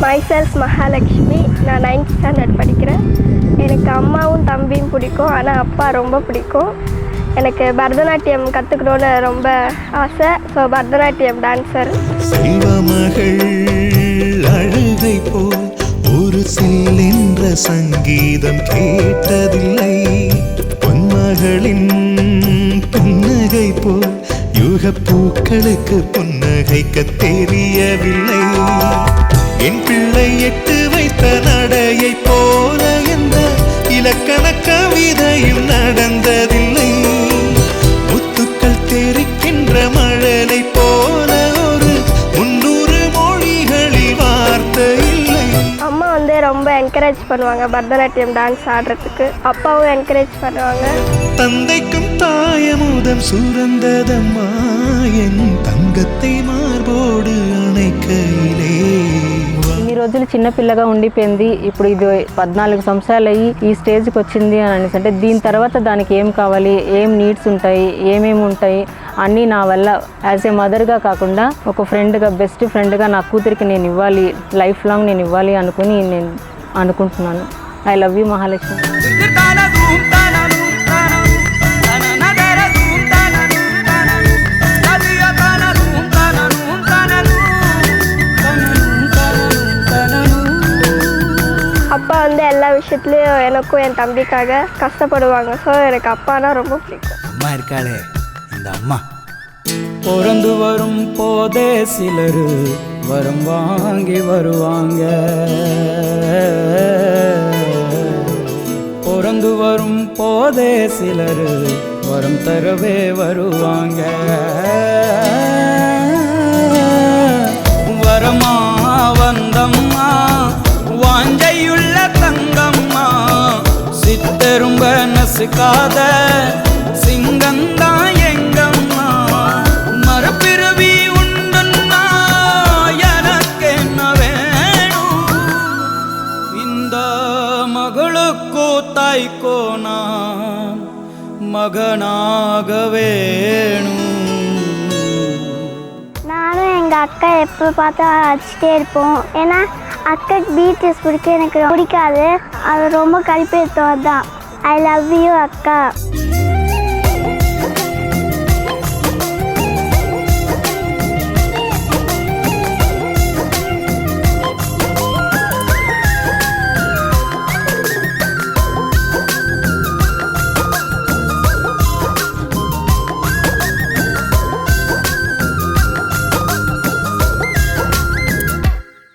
myself Mahalakshmi. நான் 9th standard படிக்கிறேன். எனக்கு அம்மாவும் தம்பியும் பிடிக்கும், ஆனால் அப்பா ரொம்ப பிடிக்கும். எனக்கு பரதநாட்டியம் கற்றுக்கணுன்னு ரொம்ப ஆசை. So Bharatanatyam dancer. செல்வமகள் அழுகை போல் ஒரு செல்லென்ற சங்கீதம் கேட்டதில்லை. பொன்மகளின் புன்னகை போல் யுக பூக்களுக்கு புன்னகைக்க தெரியவில்லை. என் பிள்ளை எட்டு வைத்த நடையை போல என்ற இலக்கண கவிதையும் நடந்ததில்லை. முத்துக்கள் தெரிக்கின்ற மழலை போல ஒரு 300 மொழிகளில் வார்த்தை இல்லை. அம்மா ரொம்ப என்கரேஜ் பண்ணுவாங்க பரதநாட்டியம் டான்ஸ் ஆடுறதுக்கு. அப்பாவும் என்கரேஜ் பண்ணுவாங்க. தந்தைக்கும் தாயமுதம் சுரந்ததம்மா என் தங்கத்தை మార్బోడు అణైకైలే. ఇన్ని రోజులు చిన్నపిల్లగా ఉండిపోయింది, ఇప్పుడు ఇది 14 సంవత్సరాలు అయ్యి ఈ స్టేజ్కి వచ్చింది అని అనేసి అంటే దీని తర్వాత దానికి ఏం కావాలి, ఏం నీడ్స్ ఉంటాయి, ఏమేమి ఉంటాయి అన్నీ నా వల్ల యాజ్ ఏ మదర్గా కాకుండా ఒక ఫ్రెండ్గా, బెస్ట్ ఫ్రెండ్గా నా కూతురికి నేను ఇవ్వాలి, లైఫ్ లాంగ్ నేను ఇవ్వాలి అనుకుని నేను అనుకుంటున్నాను. I love you Mahalakshmi. அப்பா எல்லா விஷயத்துலையும் எனக்கும் என் தம்பிக்காக கஷ்டப்படுவாங்க. ஸோ எனக்கு அப்பானா ரொம்ப பிடிக்கும். அம்மா இருக்காளே இந்த அம்மா. பிறந்து வரும் போதே சிலர் வரம் வாங்கி வருவாங்க, பிறந்து வரும் போதே சிலர் வரம் தரவே வருவாங்க. வரமா வந்தம்மா வாஞ்சையுள்ள தங்கம்மா, சித்தரும்ப நசுக்காத சிங்கந்தா எங்கம்மா. மரப்பிறவி உண்டுன்னா எனக்கு என்ன வேணும், இந்த மகளுக்கு தாய்க்கோ நான் மகனாக வேணும். நானும் எங்கள் அக்கா எப்போ பார்த்தா அடிச்சுட்டே இருப்போம். ஏன்னா அக்காக்கு பீச்சஸ் பிடிக்கும், எனக்கு பிடிக்காது. அது ரொம்ப கல்பேத்தம் தான். ஐ லவ் யூ அக்கா.